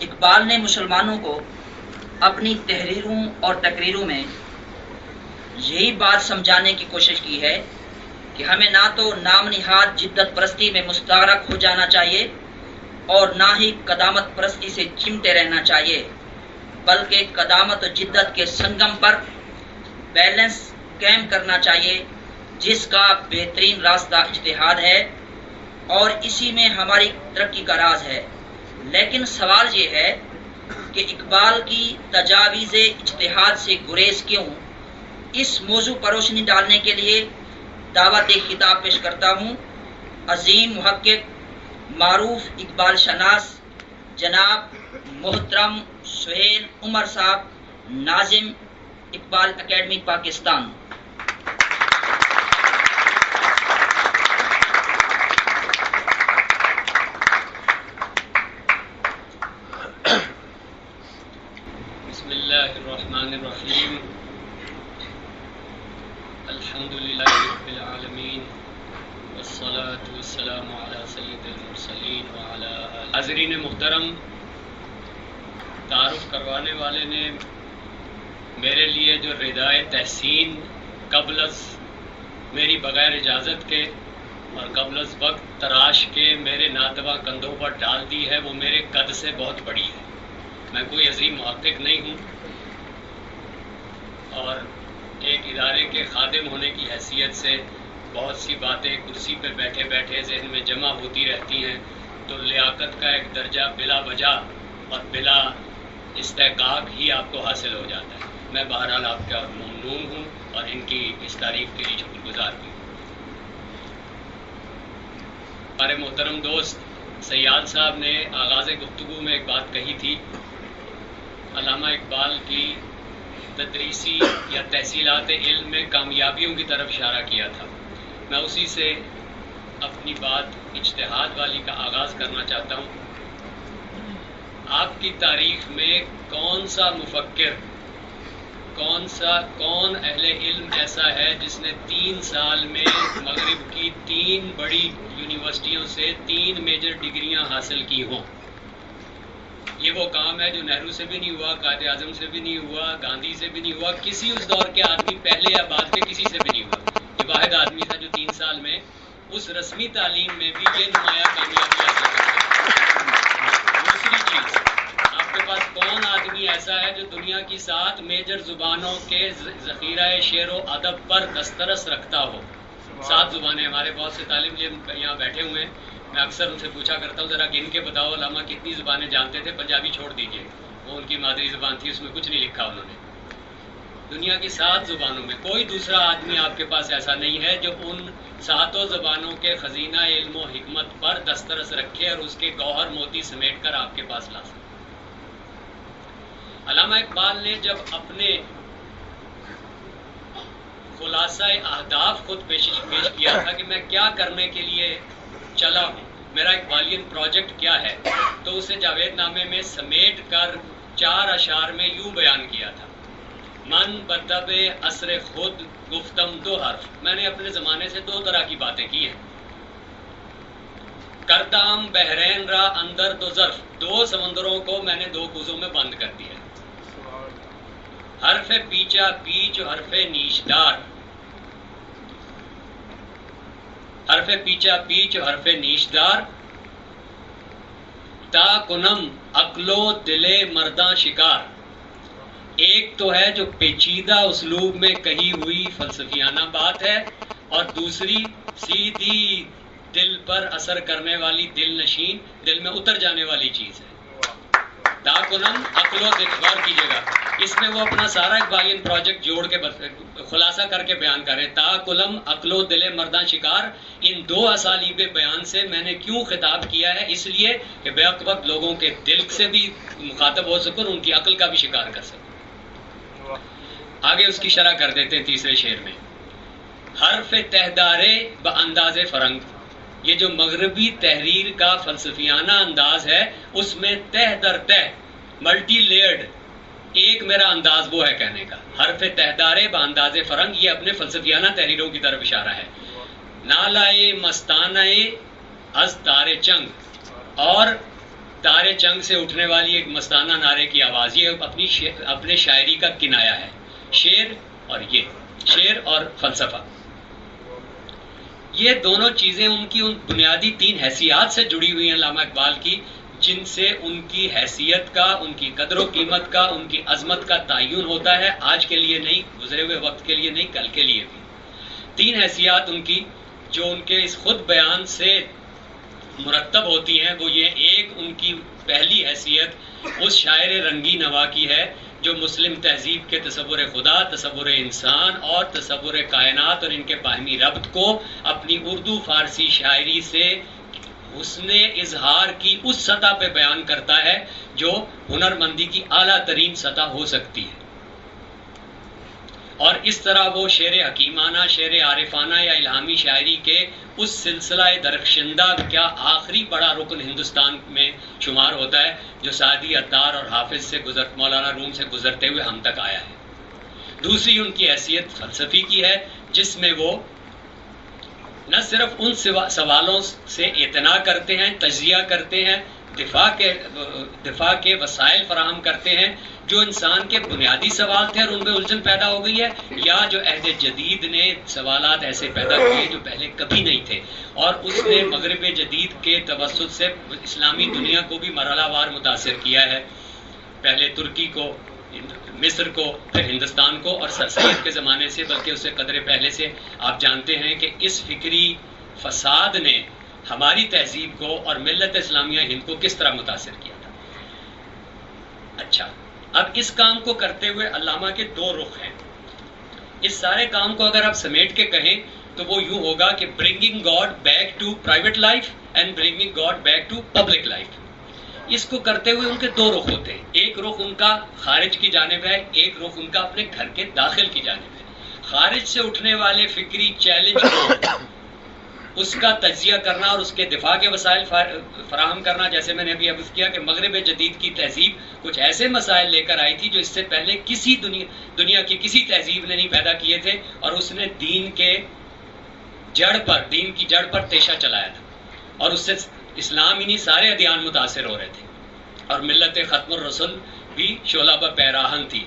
اقبال نے مسلمانوں کو اپنی تحریروں اور تقریروں میں یہی بات سمجھانے کی کوشش کی ہے کہ ہمیں نہ تو نام نہاد جدت پرستی میں مستغرق ہو جانا چاہیے اور نہ ہی قدامت پرستی سے چمٹے رہنا چاہیے، بلکہ قدامت و جدت کے سنگم پر بیلنس قائم کرنا چاہیے، جس کا بہترین راستہ اجتہاد ہے اور اسی میں ہماری ترقی کا راز ہے۔ لیکن سوال یہ ہے کہ اقبال کی تجاویز اجتہاد سے گریز کیوں؟ اس موضوع پر روشنی ڈالنے کے لیے دعوت خطاب پیش کرتا ہوں عظیم محقق، معروف اقبال شناس جناب محترم سہیل عمر صاحب، ناظم اقبال اکیڈمی پاکستان۔ بسم اللہ الرحمن الرحیم، الحمدللہ رب العالمین، والصلاة والسلام علی سید المرسلین وعلی آلہ۔ حاضرین محترم، تعارف کروانے والے نے میرے لیے جو ردائے تحسین قبل از میری بغیر اجازت کے اور قبل از وقت تراش کے میرے ناتواں کندھوں پر ڈال دی ہے، وہ میرے قد سے بہت بڑی ہے۔ میں کوئی عظیم محقق نہیں ہوں اور ایک ادارے کے خادم ہونے کی حیثیت سے بہت سی باتیں کرسی پہ بیٹھے بیٹھے ذہن میں جمع ہوتی رہتی ہیں، تو لیاقت کا ایک درجہ بلا وجہ اور بلا استحقاق ہی آپ کو حاصل ہو جاتا ہے۔ میں بہرحال آپ کا ممنون ہوں اور ان کی اس تعریف کے لیے شکر گزار بھی ہوں۔ ہمارے محترم دوست سیاد صاحب نے آغاز گفتگو میں ایک بات کہی تھی، علامہ اقبال کی تدریسی یا تحصیلات علم میں کامیابیوں کی طرف اشارہ کیا تھا۔ میں اسی سے اپنی بات اجتہاد والی کا آغاز کرنا چاہتا ہوں۔ آپ کی تاریخ میں کون سا مفکر، کون اہل علم ایسا ہے جس نے 3 سال میں مغرب کی 3 بڑی یونیورسٹیوں سے 3 میجر ڈگریاں حاصل کی ہوں؟ یہ وہ کام ہے جو نہرو سے بھی نہیں ہوا، قائد اعظم سے بھی نہیں ہوا، گاندھی سے بھی نہیں ہوا، کسی اس دور کے آدمی پہلے یا بعد کے کسی سے بھی نہیں ہوا۔ یہ واحد آدمی تھا جو 3 سال میں اس رسمی تعلیم میں بھی یہ نمایاں کامیابی حاصل کرتا۔ دوسری چیز، آپ کے پاس کون آدمی ایسا ہے جو دنیا کی 7 میجر زبانوں کے ذخیرہ شعر و ادب پر دسترس رکھتا ہو؟ 7 زبانیں، ہمارے بہت سے طالب علم یہاں بیٹھے ہوئے ہیں، میں اکثر ان سے پوچھا کرتا ہوں ذرا گن کے بتاؤ علامہ کتنی زبانیں جانتے تھے؟ پنجابی چھوڑ دیجئے، وہ ان کی مادری زبان تھی، اس میں کچھ نہیں لکھا انہوں نے۔ دنیا کی 7 زبانوں میں کوئی دوسرا آدمی آپ کے پاس ایسا نہیں ہے جو ان 7 زبانوں کے خزینہ علم و حکمت پر دسترس رکھے اور اس کے گوہر موتی سمیٹ کر آپ کے پاس لا سکے۔ علامہ اقبال نے جب اپنے خلاصہ اہداف خود پیش کیا تھا کہ میں کیا کرنے کے لیے چلا ہوں، میرا اقبالین پروجیکٹ کیا ہے، تو اسے جاوید نامے میں سمیٹ کر 4 اشعار میں یوں بیان کیا تھا: من بدب عصر خود گفتم 2 حرف۔ میں نے اپنے زمانے سے 2 طرح کی باتیں کی ہیں۔ کردام بحرین را اندر 2 ظرف، 2 سمندروں کو میں نے 2 کوزوں میں بند کر دیا۔ حرف پیچا پیچ و حرف نیشدار، حرف پیچا پیچ و حرف نیشدار، تا کنم عقل و دل مرداں شکار۔ ایک تو ہے جو پیچیدہ اسلوب میں کہی ہوئی فلسفیانہ بات ہے، اور دوسری سیدھی دل پر اثر کرنے والی دل نشین، دل میں اتر جانے والی چیز ہے۔ تا کنم عقل و دل، غور کیجیے گا، اس میں وہ اپنا سارا اقبالین پروجیکٹ جوڑ کے خلاصہ کر کے بیان کر رہے ہیں۔ تا کلم عقل و دل مرداں شکار، ان 2 اسالیب بیان سے میں نے کیوں خطاب کیا ہے؟ اس لیے کہ بیک وقت لوگوں کے دل سے بھی مخاطب ہو سکوں، ان کی عقل کا بھی شکار کر سکوں۔ آگے اس کی شرح کر دیتے ہیں تیسرے شعر میں: حرف تہدارے بانداز فرنگ، یہ جو مغربی تحریر کا فلسفیانہ انداز ہے، اس میں تہ در تہ ملٹی لیئرڈ ایک میرا انداز وہ ہے کہنے کا۔ حرف تہدارے بانداز فرنگ، یہ اپنے فلسفیانہ تحریروں کی طرف اشارہ ہے۔ نالائے مستانہ از تار چنگ، اور تارے چنگ سے اٹھنے والی ایک مستانہ نعرے کی آواز، یہ اپنے شاعری کا کنایا ہے، شعر اور فلسفہ، یہ دونوں چیزیں ان کی ان بنیادی 3 حیثیات سے جڑی ہوئی ہیں علامہ اقبال کی، جن سے ان کی حیثیت کا، ان کی قدر و قیمت کا، ان کی عظمت کا تعین ہوتا ہے، آج کے لیے نہیں، گزرے ہوئے وقت کے لیے نہیں، کل کے لیے بھی۔ 3 حیثیات ان کی جو ان کے اس خود بیان سے مرتب ہوتی ہیں، وہ یہ: ایک، ان کی پہلی حیثیت اس شاعر رنگی نوا کی ہے جو مسلم تہذیب کے تصور خدا، تصور انسان اور تصور کائنات اور ان کے باہمی ربط کو اپنی اردو فارسی شاعری سے حسن اظہار کی اس سطح پہ بیان کرتا ہے جو ہنرمندی کی اعلیٰ ترین سطح ہو سکتی ہے، اور اس طرح وہ شعر حکیمانہ، شعر عارفانہ یا الہامی شاعری کے اس سلسلہ درخشندہ کا آخری بڑا رکن ہندوستان میں شمار ہوتا ہے جو سعدی، عطار اور حافظ سے مولانا روم سے گزرتے ہوئے ہم تک آیا ہے۔ دوسری ان کی حیثیت فلسفی کی ہے، جس میں وہ نہ صرف ان سوالوں سے اعتنا کرتے ہیں، تجزیہ کرتے ہیں، دفاع کے وسائل فراہم کرتے ہیں جو انسان کے بنیادی سوال تھے اور ان میں الجھن پیدا ہو گئی ہے، یا جو عہد جدید نے سوالات ایسے پیدا کیے جو پہلے کبھی نہیں تھے، اور اس نے مغرب جدید کے توسط سے اسلامی دنیا کو بھی مرحلہ وار متاثر کیا ہے، پہلے ترکی کو، مصر کو، پھر ہندوستان کو، اور سر سید کے زمانے سے بلکہ اس سے قدرے پہلے سے آپ جانتے ہیں کہ اس فکری فساد نے ہماری تہذیب کو اور ملت اسلامیہ ہند کو کس طرح متاثر کیا تھا۔ اچھا، اب اس کام کو کرتے ہوئے علامہ کے 2 رخ ہیں۔ اس سارے کام کو اگر آپ سمیٹ کے کہیں تو وہ یوں ہوگا کہ bringing God back to private life and bringing God back to public life. اس کو کرتے ہوئے ان کے 2 رخ ہوتے ہیں، ایک رخ ان کا خارج کی جانب ہے، ایک رخ ان کا اپنے گھر کے داخل کی جانب ہے۔ خارج سے اٹھنے والے فکری چیلنج کو اس کا تجزیہ کرنا اور اس کے دفاع کے وسائل فراہم کرنا، جیسے میں نے ابھی عرض کیا کہ مغرب جدید کی تہذیب کچھ ایسے مسائل لے کر آئی تھی جو اس سے پہلے کسی دنیا کی کسی تہذیب نے نہیں پیدا کیے تھے، اور اس نے دین کی جڑ پر تیشہ چلایا تھا، اور اس سے اسلام ہی نہیں سارے ادیان متاثر ہو رہے تھے، اور ملت ختم الرسل بھی شعلہ بہ پیراہن تھی۔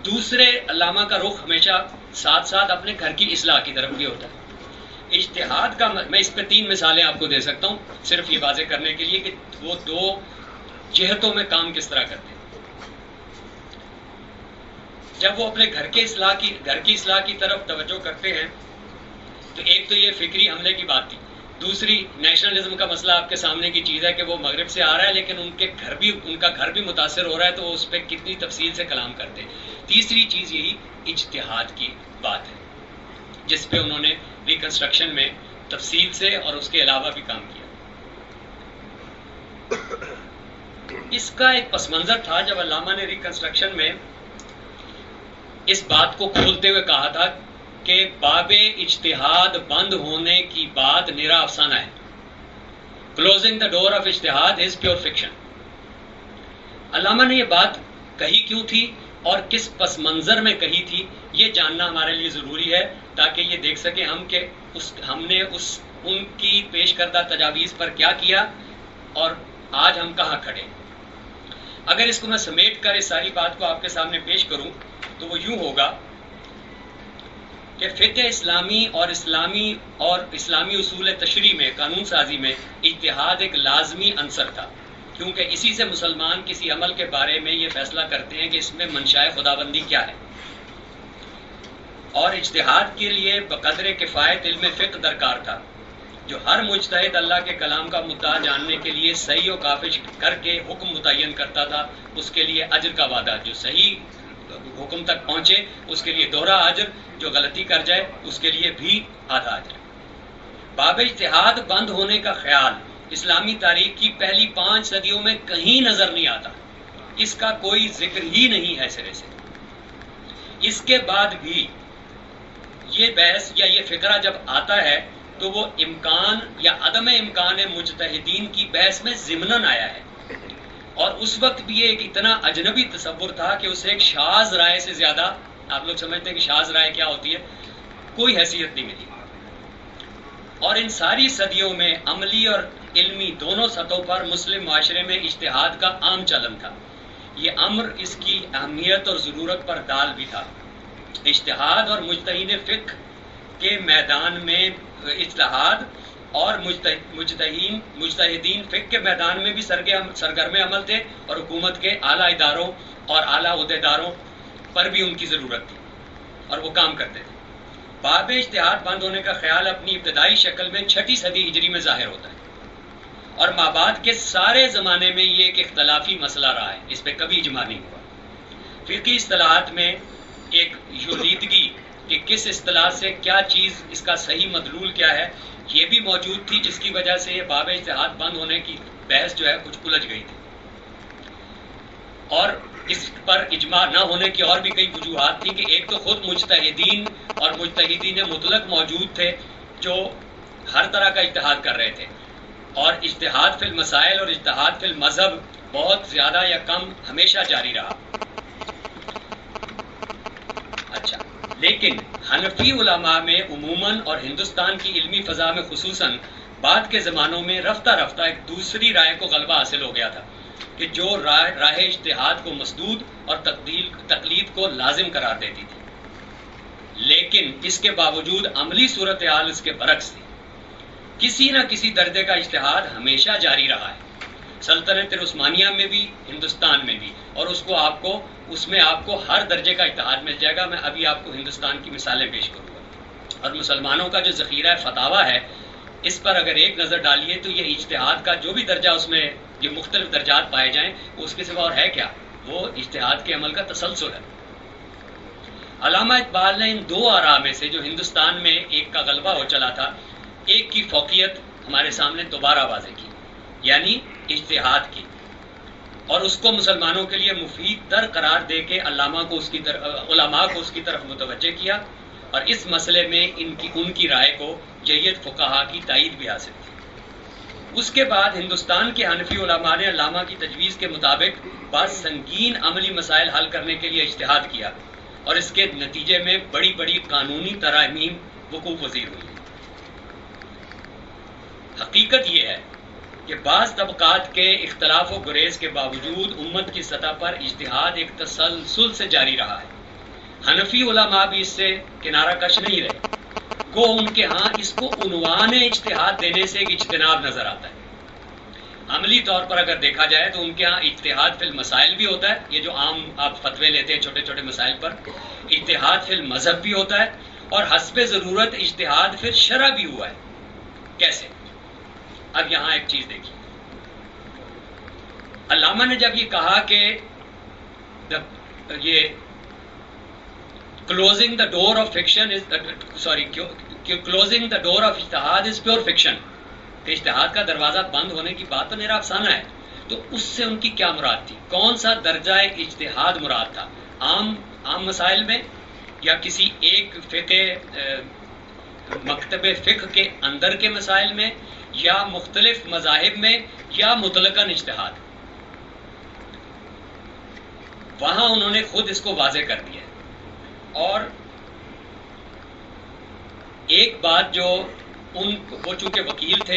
دوسرے علامہ کا رخ ہمیشہ ساتھ ساتھ اپنے گھر کی اصلاح کی طرف بھی ہوتا ہے۔ اجتہاد کا میں اس پہ 3 مثالیں آپ کو دے سکتا ہوں، صرف یہ واضح کرنے کے لیے کہ وہ 2 جہتوں میں کام کس طرح کرتے ہیں۔ جب وہ اپنے گھر کی اصلاح کی طرف توجہ کرتے ہیں تو ایک تو یہ فکری حملے کی بات تھی، دوسری نیشنلزم کا مسئلہ آپ کے سامنے کی چیز ہے کہ وہ مغرب سے آ رہا ہے لیکن ان کا گھر بھی متاثر ہو رہا ہے، تو وہ اس پہ کتنی تفصیل سے کلام کرتے ہیں۔ تیسری چیز یہی اجتہاد کی بات ہے جس پہ انہوں نے ریکنسٹرکشن میں تفصیل سے اور اس کے علاوہ بھی کام کیا۔ اس کا ایک پس منظر تھا جب علامہ نے ریکنسٹرکشن میں اس بات کو کھولتے ہوئے کہا تھا کہ باب اجتہاد بند ہونے کی بات نرا افسانہ ہے۔ کلوزنگ دا ڈور آف اجتہاد از پیور فکشن۔ علامہ نے یہ بات کہی کیوں تھی اور کس پس منظر میں کہی تھی، یہ جاننا ہمارے لیے ضروری ہے تاکہ یہ دیکھ سکیں ہم کہ ہم نے ان کی پیش کردہ تجاویز پر کیا کیا اور آج ہم کہاں کھڑے۔ اگر اس کو میں سمیٹ کر اس ساری بات کو آپ کے سامنے پیش کروں تو وہ یوں ہوگا کہ فقہ اسلامی اور اسلامی اصول تشریع میں، قانون سازی میں اجتہاد ایک لازمی عنصر تھا، کیونکہ اسی سے مسلمان کسی عمل کے بارے میں یہ فیصلہ کرتے ہیں کہ اس میں منشاء خداوندی کیا ہے، اور اجتہاد کے لیے بقدر کفایت علم فقہ درکار تھا جو ہر مجتہد اللہ کے کلام کا مدعا جاننے کے لیے صحیح و کافش کر کے حکم متعین کرتا تھا، اس کے لیے اجر کا وعدہ، جو صحیح حکم تک پہنچے اس کے لیے دوہرا اجر، جو غلطی کر جائے اس کے لیے بھی آدھا اجر۔ باب اجتہاد بند ہونے کا خیال اسلامی تاریخ کی پہلی 5 صدیوں میں کہیں نظر نہیں آتا، اس کا کوئی ذکر ہی نہیں ہے سرے سے۔ اس کے بعد بھی یہ بحث یا یہ فکرہ جب آتا ہے تو وہ امکان یا عدم امکان مجتہدین کی بحث میں ضمناً آیا ہے، اور اس وقت بھی یہ ایک اتنا اجنبی تصور تھا کہ اسے ایک شاذ رائے سے زیادہ، آپ لوگ سمجھتے ہیں کہ شاذ رائے کیا ہوتی ہے، کوئی حیثیت نہیں ملی۔ اور ان ساری صدیوں میں عملی اور علمی دونوں سطحوں پر مسلم معاشرے میں اجتہاد کا عام چلن تھا. یہ امر اس کی اہمیت اور ضرورت پر دال بھی تھا. اجتہاد اور مجتہدین فقہ کے میدان میں اجتہاد اور مجتہدین فقہ کے میدان میں بھی سرگرم عمل تھے، اور حکومت کے اعلیٰ اداروں اور اعلیٰ عہدیداروں پر بھی ان کی ضرورت تھی اور وہ کام کرتے تھے. باب اجتہاد بند ہونے کا خیال اپنی ابتدائی شکل میں 6 صدی ہجری میں ظاہر ہوتا ہے، اور مابعد کے سارے زمانے میں یہ ایک اختلافی مسئلہ رہا ہے، اس پہ کبھی اجماع نہیں ہوا. فقہی اصطلاحات میں ایک یولیدگی کہ کس اصطلاح سے کیا چیز، اس کا صحیح مدلول کیا ہے، یہ بھی موجود تھی، جس کی وجہ سے یہ باب اجتہاد بند ہونے کی بحث جو ہے کچھ الجھ گئی تھی. اور اس پر اجماع نہ ہونے کی اور بھی کئی وجوہات تھیں، کہ ایک تو خود مجتہدین اور مجتہدین مطلق موجود تھے جو ہر طرح کا اجتہاد کر رہے تھے، اور اجتہاد فی المسائل اور اجتہاد فی المذہب بہت زیادہ یا کم ہمیشہ جاری رہا. اچھا، لیکن حنفی علماء میں عموماً اور ہندوستان کی علمی فضا میں خصوصاً بعد کے زمانوں میں رفتہ رفتہ ایک دوسری رائے کو غلبہ حاصل ہو گیا تھا، کہ جو راہ اجتہاد کو مسدود اور تقلید کو لازم قرار دیتی تھی. لیکن اس کے باوجود عملی صورتحال اس کے برعکس تھی. کسی نہ کسی درجے کا اجتہاد ہمیشہ جاری رہا ہے، سلطنت عثمانیہ میں بھی، ہندوستان میں بھی، اور اس میں آپ کو ہر درجے کا اجتہاد مل جائے گا. میں ابھی آپ کو ہندوستان کی مثالیں پیش کروں گا. اور مسلمانوں کا جو ذخیرہ فتاویٰ ہے، اس پر اگر ایک نظر ڈالیے تو یہ اجتہاد کا جو بھی درجہ اس میں یہ مختلف درجات پائے جائیں، اس کے سوا اور ہے کیا؟ وہ اجتہاد کے عمل کا تسلسل ہے. علامہ اقبال نے ان دو آراء میں سے جو ہندوستان میں ایک کا غلبہ ہو چلا تھا، ایک کی فوقیت ہمارے سامنے دوبارہ واضح کی، یعنی اجتہاد کی، اور اس کو مسلمانوں کے لیے مفید تر قرار دے کے علماء کو اس کی طرف متوجہ کیا، اور اس مسئلے میں ان کی رائے کو جید فقہا کی تائید بھی حاصل تھی. اس کے بعد ہندوستان کے حنفی علماء نے علامہ کی تجویز کے مطابق بعض سنگین عملی مسائل حل کرنے کے لیے اجتہاد کیا، اور اس کے نتیجے میں بڑی بڑی قانونی ترامیم وقوع پذیر ہوئی. حقیقت یہ ہے کہ بعض طبقات کے اختلاف و گریز کے باوجود امت کی سطح پر اجتہاد ایک تسلسل سے جاری رہا ہے. حنفی علماء بھی اس سے کنارہ کش نہیں رہے، گو ان کے ہاں اس کو عنوان اجتہاد دینے سے ایک اجتناب نظر آتا ہے. عملی طور پر اگر دیکھا جائے تو ان کے ہاں اجتہاد فی المسائل بھی ہوتا ہے، یہ جو عام آپ فتوے لیتے ہیں چھوٹے چھوٹے مسائل پر، اجتہاد فی المذہب بھی ہوتا ہے، اور حسب ضرورت اجتہاد فی الشرع بھی ہوا ہے. کیسے؟ اب یہاں ایک چیز دیکھیے، علامہ نے جب یہ کہا کہ یہ closing the door of fiction is closing the door of اجتہاد is pure fiction، کہ اجتہاد کا دروازہ بند ہونے کی بات تو میرا افسانہ ہے، تو اس سے ان کی کیا مراد تھی؟ کون سا درجہ اجتہاد مراد تھا؟ عام مسائل میں، یا کسی ایک مکتب فقہ کے اندر کے مسائل میں، یا مختلف مذاہب میں، یا مطلقاً اجتہاد؟ وہاں انہوں نے خود اس کو واضح کر دیا ہے. اور ایک بات جو وہ چونکہ وکیل تھے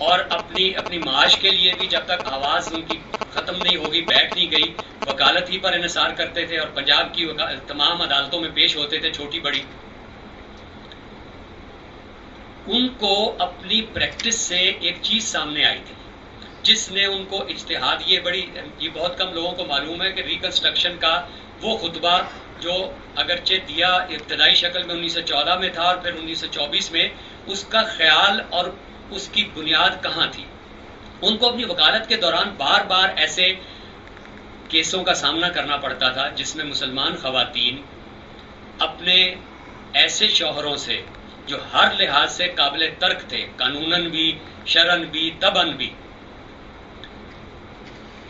اور اپنی معاش کے لیے بھی جب تک آواز ان کی ختم نہیں ہوگی بیٹھ نہیں گئی، وکالت ہی پر انحصار کرتے تھے، اور پنجاب کی تمام عدالتوں میں پیش ہوتے تھے، چھوٹی بڑی. ان کو اپنی پریکٹس سے ایک چیز سامنے آئی تھی جس نے ان کو اجتہاد، یہ بہت کم لوگوں کو معلوم ہے کہ ریکنسٹرکشن کا وہ خطبہ جو اگرچہ دیا ابتدائی شکل میں 1914 میں تھا اور پھر 1924 میں، اس کا خیال اور اس کی بنیاد کہاں تھی. ان کو اپنی وکالت کے دوران بار بار ایسے کیسوں کا سامنا کرنا پڑتا تھا جس میں مسلمان خواتین اپنے ایسے شوہروں سے جو ہر لحاظ سے قابل ترک تھے، قانوناً بھی، شرعاً بھی، طبعاً بھی،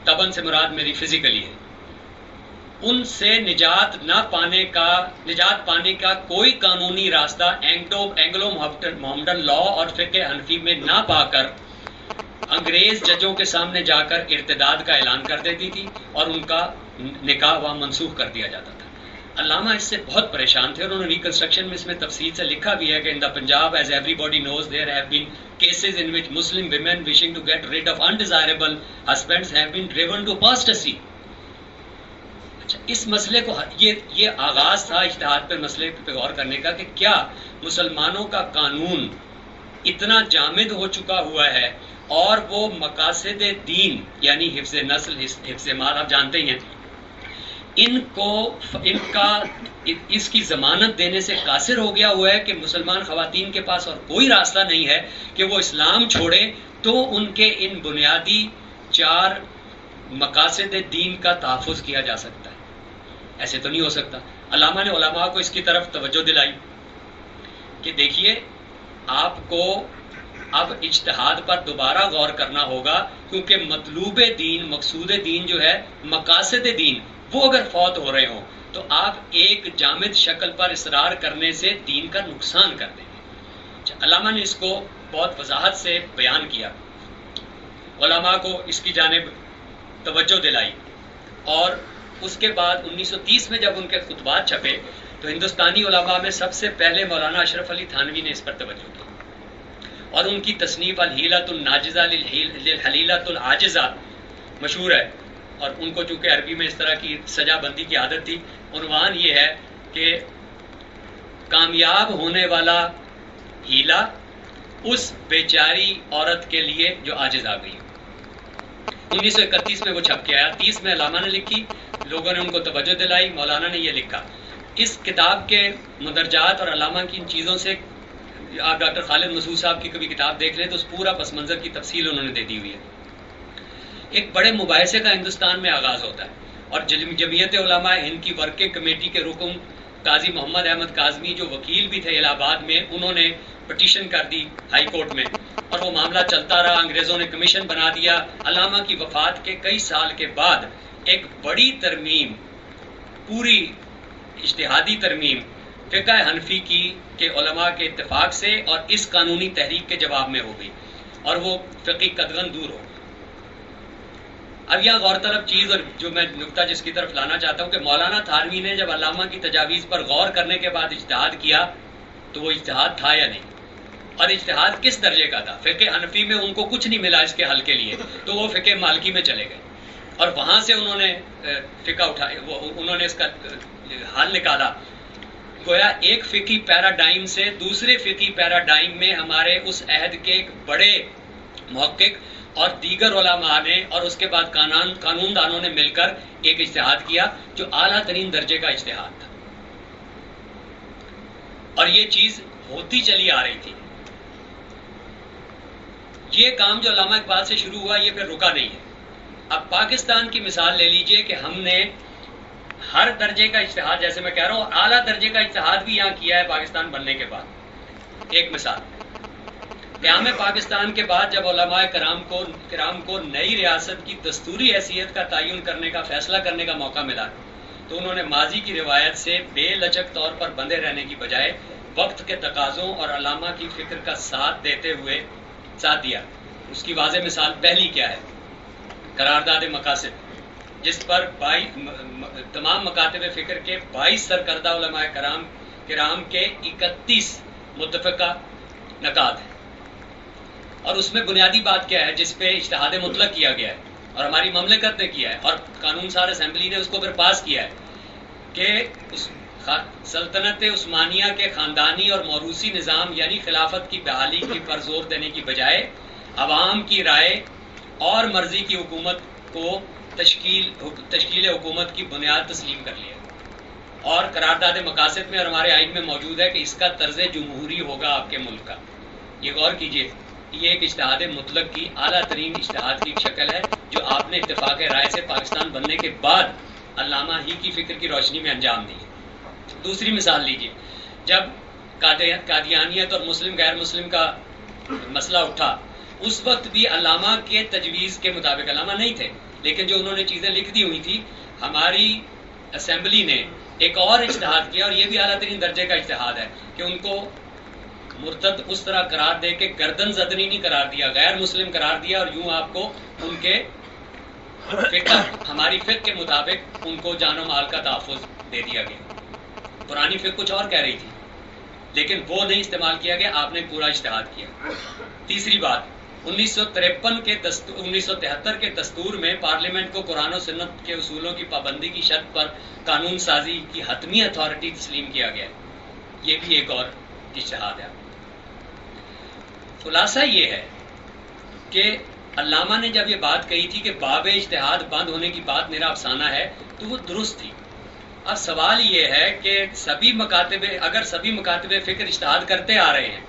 طبعاً سے مراد میری فزیکلی ہے، ان سے نجات پانے کا کوئی قانونی راستہ اینگلو محمدن لا اور فقہ حنفی میں نہ پا کر انگریز ججوں کے سامنے جا کر ارتداد کا اعلان کر دیتی تھی، اور ان کا نکاح وہاں منسوخ کر دیا جاتا تھا. علامہ اس سے بہت پریشان تھے اور انہوں نے ریکنسٹرکشن میں اس میں تفصیل سے لکھا بھی ہے کہ in the Punjab as everybody knows there have been cases in which Muslim women wishing to get rid of undesirable husbands have been driven to apostasy. اچھا اس مسئلے کو یہ آغاز تھا اجتہاد پر مسئلے پہ غور کرنے کا کہ کیا مسلمانوں کا قانون اتنا جامد ہو چکا ہوا ہے اور وہ مقاصد دین یعنی حفظ نسل حفظ مال آپ جانتے ہی ہیں اس کی ضمانت دینے سے قاصر ہو گیا ہوا ہے کہ مسلمان خواتین کے پاس اور کوئی راستہ نہیں ہے کہ وہ اسلام چھوڑے تو ان کے ان بنیادی 4 مقاصد دین کا تحفظ کیا جا سکتا ہے. ایسے تو نہیں ہو سکتا. علامہ نے علماء کو اس کی طرف توجہ دلائی کہ دیکھیے آپ کو اب اجتہاد پر دوبارہ غور کرنا ہوگا کیونکہ مطلوب دین مقصود دین جو ہے مقاصد دین وہ اگر فوت ہو رہے ہوں تو آپ ایک جامد شکل پر اصرار کرنے سے دین کا نقصان کر دیں گے. علامہ نے اس کو بہت وضاحت سے بیان کیا, علماء کو اس کی جانب توجہ دلائی اور اس کے بعد 1930 میں جب ان کے خطبات چھپے تو ہندوستانی علماء میں سب سے پہلے مولانا اشرف علی تھانوی نے اس پر توجہ کی اور ان کی تصنیف الحیلۃ الناجزہ للحلیلۃ العاجزہ مشہور ہے اور ان کو چونکہ عربی میں اس طرح کی سجا بندی کی عادت تھی. عنوان یہ ہے کہ کامیاب ہونے والا ہیلا اس بیچاری عورت کے لیے جو عاجز آ گئی. 1931 میں وہ چھپ کے آیا. 30 میں علامہ نے لکھی, لوگوں نے ان کو توجہ دلائی, مولانا نے یہ لکھا. اس کتاب کے مندرجات اور علامہ کی ان چیزوں سے آپ ڈاکٹر خالد مسعود صاحب کی کبھی کتاب دیکھ لیں تو اس پورا پس منظر کی تفصیل انہوں نے دے دی ہوئی ہے. ایک بڑے مباحثے کا ہندوستان میں آغاز ہوتا ہے اور جمعیت علماء ہند کی ورکنگ کمیٹی کے رکن قاضی محمد احمد کاظمی جو وکیل بھی تھے الہ آباد میں, انہوں نے پٹیشن کر دی ہائی کورٹ میں اور وہ معاملہ چلتا رہا. انگریزوں نے کمیشن بنا دیا. علامہ کی وفات کے کئی سال کے بعد ایک بڑی ترمیم, پوری اجتہادی ترمیم فقہ حنفی کی کہ علماء کے اتفاق سے اور اس قانونی تحریک کے جواب میں ہو گئی اور وہ فقہی قدغن دور ہو. اب یہاں غور طلب چیز اور جو میں نقطہ جس کی طرف لانا چاہتا ہوں کہ مولانا تھانوی نے جب علامہ کی تجاویز پر غور کرنے کے بعد اجتہاد کیا تو وہ اجتہاد تھا یا نہیں, اور اجتہاد کس درجے کا تھا. فقہ حنفی میں ان کو کچھ نہیں ملا اس کے حل کے لیے تو وہ فقہ مالکی میں چلے گئے اور وہاں سے انہوں نے فقہ اٹھایا, انہوں نے اس کا حل نکالا. گویا ایک فقہی پیراڈائم سے دوسرے فقہی پیراڈائم میں ہمارے اس عہد کے ایک بڑے محقق اور دیگر علماء نے اور اس کے بعد قانون دانوں نے مل کر ایک اجتہاد کیا جو اعلیٰ ترین درجے کا اجتہاد تھا اور یہ چیز ہوتی چلی آ رہی تھی. یہ کام جو علامہ اقبال سے شروع ہوا یہ پھر رکا نہیں ہے. اب پاکستان کی مثال لے لیجئے کہ ہم نے ہر درجے کا اجتہاد, جیسے میں کہہ رہا ہوں اعلیٰ درجے کا اجتہاد بھی یہاں کیا ہے پاکستان بننے کے بعد. ایک مثال, قیام پاکستان کے بعد جب علماء کرام کو نئی ریاست کی دستوری حیثیت کا تعین کرنے کا فیصلہ کرنے کا موقع ملا تو انہوں نے ماضی کی روایت سے بے لچک طور پر بندھے رہنے کی بجائے وقت کے تقاضوں اور علامہ کی فکر کا ساتھ دیتے ہوئے ساتھ دیا. اس کی واضح مثال پہلی کیا ہے, قرارداد مقاصد, جس پر تمام مکاتب فکر کے 22 سرکردہ علماء کرام کے 31 متفقہ نکات ہیں اور اس میں بنیادی بات کیا ہے جس پہ اجتہاد مطلق کیا گیا ہے اور ہماری مملکت نے کیا ہے اور قانون ساز اسمبلی نے اس کو پھر پاس کیا ہے کہ سلطنت عثمانیہ کے خاندانی اور موروثی نظام یعنی خلافت کی بحالی کی پر زور دینے کی بجائے عوام کی رائے اور مرضی کی حکومت کو تشکیل حکومت کی بنیاد تسلیم کر لیا. اور قرارداد مقاصد میں اور ہمارے آئین میں موجود ہے کہ اس کا طرز جمہوری ہوگا آپ کے ملک کا. یہ غور کیجئے, یہ ایک اجتہاد مطلق کی اعلیٰ ترین اجتہاد کی شکل ہے جو آپ نے اتفاق رائے سے پاکستان بننے کے بعد علامہ ہی کی فکر کی روشنی میں انجام دی. دوسری مثال لیجئے, جب قادیانیت اور مسلم غیر مسلم کا مسئلہ اٹھا اس وقت بھی علامہ کے تجویز کے مطابق, علامہ نہیں تھے لیکن جو انہوں نے چیزیں لکھ دی ہوئی تھی, ہماری اسمبلی نے ایک اور اجتہاد کیا اور یہ بھی اعلیٰ ترین درجے کا اجتہاد ہے کہ ان کو مرتد اس طرح قرار دے کے گردن زدنی نہیں قرار دیا, غیر مسلم قرار دیا اور یوں آپ کو ان کے فقہ, ہماری فقہ کے مطابق ان کو جان و مال کا تحفظ دے دیا گیا. قرآنی فقہ کچھ اور کہہ رہی تھی، لیکن وہ نہیں استعمال کیا گیا، آپ نے پورا اجتہاد کیا۔ تیسری بات، 1973 کے دستور میں پارلیمنٹ کو قرآن و سنت کے اصولوں کی پابندی کی شرط پر قانون سازی کی حتمی اتھارٹی تسلیم کیا گیا، یہ بھی ایک اور اجتہاد ہے۔ خلاصہ یہ ہے کہ علامہ نے جب یہ بات کہی تھی کہ باب اجتہاد بند ہونے کی بات میرا افسانہ ہے، تو وہ درست تھی۔ اب سوال یہ ہے کہ اگر سبھی مکاتب فکر اجتہاد کرتے آ رہے ہیں،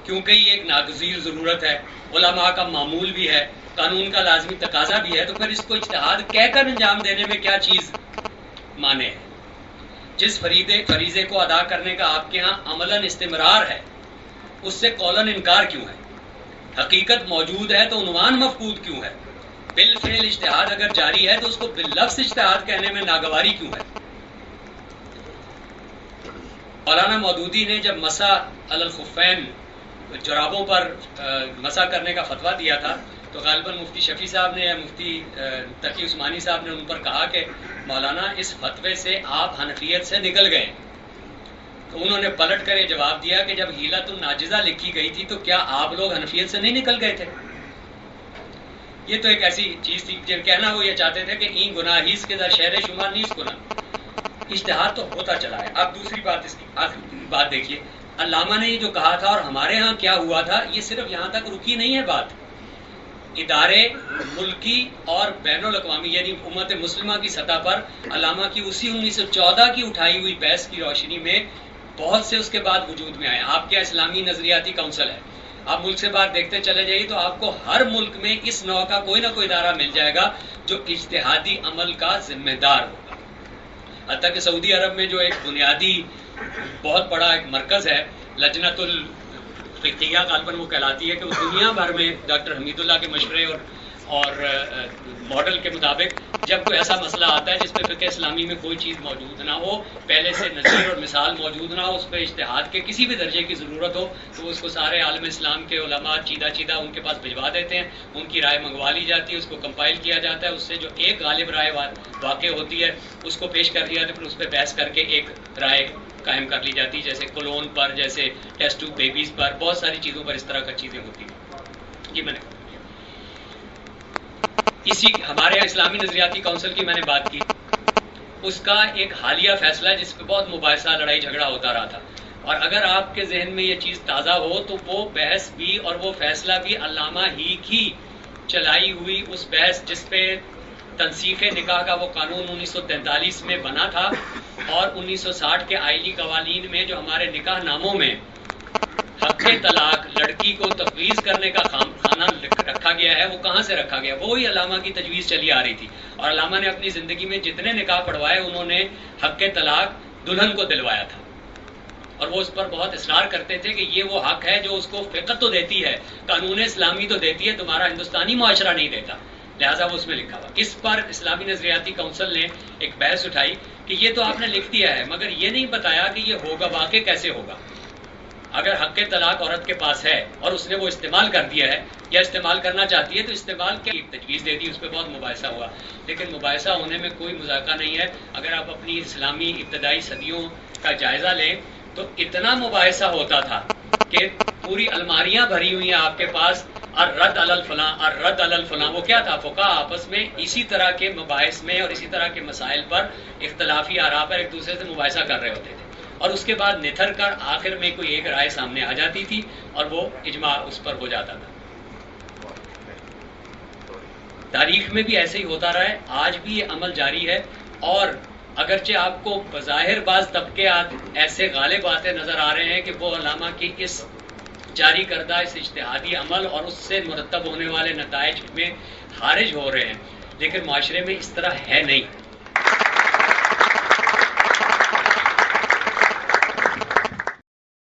کیونکہ یہ ایک ناگزیر ضرورت ہے، علماء کا معمول بھی ہے، قانون کا لازمی تقاضا بھی ہے، تو پھر اس کو اجتہاد کہہ کر انجام دینے میں کیا چیز مانے ہے؟ جس فریضے کو ادا کرنے کا آپ کے ہاں عملاً استمرار ہے، اس سے قولاً انکار کیوں ہے؟ حقیقت موجود ہے تو عنوان مفقود کیوں ہے؟ بالفعل اجتہاد اگر جاری ہے تو اس کو باللفظ اجتہاد کہنے میں ناگواری کیوں ہے؟ مولانا مودودی نے جب مسح علی الخفین جرابوں پر مسح کرنے کا فتویٰ دیا تھا، تو غالباً مفتی شفیع صاحب نے یا مفتی تقی عثمانی صاحب نے ان پر کہا کہ مولانا اس فتوے سے آپ حنفیت سے نکل گئے۔ تو انہوں نے پلٹ کر یہ جواب دیا کہ جب حیلۃ الناجزہ لکھی گئی تھی تو کیا آپ لوگ حنفیت سے نہیں نکل گئے تھے؟ یہ تو ایک ایسی چیز تھی جن کہنا وہ یہ چاہتے تھے کہ این گناہیس کے در شہر شمار نیس گناہ۔ اجتہاد تو ہوتا چلا ہے۔ اب دوسری بات، اس کی آخری بات دیکھیے، علامہ نے یہ جو کہا تھا اور ہمارے ہاں کیا ہوا تھا، یہ صرف یہاں تک رکی نہیں ہے بات۔ ادارے ملکی اور بین الاقوامی یعنی امت مسلمہ کی سطح پر علامہ کی اسی 1914 کی اٹھائی ہوئی بحث کی روشنی میں بہت سے اس کے بعد وجود میں آئے۔ آپ کے اسلامی نظریاتی کونسل ہے، آپ ملک سے باہر دیکھتے چلے جائیے تو آپ کو ہر ملک میں اس نوع کا کوئی نہ کوئی ادارہ مل جائے گا جو اجتہادی عمل کا ذمہ دار ہوگا۔ حتیٰ کہ سعودی عرب میں جو ایک بنیادی بہت بڑا ایک مرکز ہے، لجنۃ الفقیہ غالباً وہ کہلاتی ہے، کہ وہ دنیا بھر میں ڈاکٹر حمید اللہ کے مشورے اور ماڈل کے مطابق جب کوئی ایسا مسئلہ آتا ہے جس پہ فقہ اسلامی میں کوئی چیز موجود نہ ہو، پہلے سے نظیر اور مثال موجود نہ ہو، اس پہ اجتہاد کے کسی بھی درجے کی ضرورت ہو، تو اس کو سارے عالم اسلام کے علماء چیدہ ان کے پاس بھجوا دیتے ہیں، ان کی رائے منگوا لی جاتی ہے، اس کو کمپائل کیا جاتا ہے، اس سے جو ایک غالب رائے واقع ہوتی ہے اس کو پیش کر دیا جاتا ہے، پھر اس پہ بحث کر کے ایک رائے قائم کر لی جاتی ہے، جیسے کلون پر، جیسے ٹیسٹ ٹیوب بیبیز پر، بہت ساری چیزوں پر اس طرح کا چیزیں ہوتی ہیں۔ یہ میں نے اسی ہمارے اسلامی نظریاتی کونسل کی میں نے بات کی، اس کا ایک حالیہ فیصلہ جس پہ بہت مباحثہ لڑائی جھگڑا ہوتا رہا تھا، اور اگر آپ کے ذہن میں یہ چیز تازہ ہو تو وہ بحث بھی اور وہ فیصلہ بھی علامہ ہی کی چلائی ہوئی اس بحث جس پہ تنسیخ نکاح کا وہ قانون 1943 میں بنا تھا، اور 1960 کے آئلی قوانین میں جو ہمارے نکاح ناموں میں حق طلاق لڑکی کو تفویض کرنے کا خانہ رکھا گیا ہے، وہ کہاں سے رکھا گیا؟ وہی علامہ کی تجویز چلی آ رہی تھی، اور علامہ نے اپنی زندگی میں جتنے نکاح پڑھوائے انہوں نے حق طلاق دلہن کو دلوایا تھا، اور وہ اس پر بہت اصرار کرتے تھے کہ یہ وہ حق ہے جو اس کو فقہ تو دیتی ہے، قانون اسلامی تو دیتی ہے، تمہارا ہندوستانی معاشرہ نہیں دیتا، لہٰذا وہ اس میں لکھا ہوا۔ اس پر اسلامی نظریاتی کونسل نے ایک بحث اٹھائی کہ یہ تو آپ نے لکھ دیا ہے، مگر یہ نہیں بتایا کہ یہ ہوگا واقع کیسے ہوگا۔ اگر حق طلاق عورت کے پاس ہے اور اس نے وہ استعمال کر دیا ہے یا استعمال کرنا چاہتی ہے تو استعمال کی تجویز دے دی، اس پہ بہت مباحثہ ہوا، لیکن مباحثہ ہونے میں کوئی مذاکرہ نہیں ہے۔ اگر آپ اپنی اسلامی ابتدائی صدیوں کا جائزہ لیں تو اتنا مباحثہ ہوتا تھا کہ پوری الماریاں بھری ہوئی ہیں آپ کے پاس، الرد علی الفلاں الرد علی الفلاں، وہ کیا تھا؟ فقہاء آپس میں اسی طرح کے مباحث میں اور اسی طرح کے مسائل پر اختلافی آراء پر ایک دوسرے سے مباحثہ کر رہے ہوتے تھے، اور اس کے بعد نتھر کر آخر میں کوئی ایک رائے سامنے آ جاتی تھی اور وہ اجماع اس پر ہو جاتا تھا۔ تاریخ میں بھی ایسے ہی ہوتا رہا ہے، آج بھی یہ عمل جاری ہے، اور اگرچہ آپ کو بظاہر بعض طبقے ایسے غالب آتے نظر آ رہے ہیں کہ وہ علامہ کی اس جاری کردہ اس اجتہادی عمل اور اس سے مرتب ہونے والے نتائج میں خارج ہو رہے ہیں، لیکن معاشرے میں اس طرح ہے نہیں۔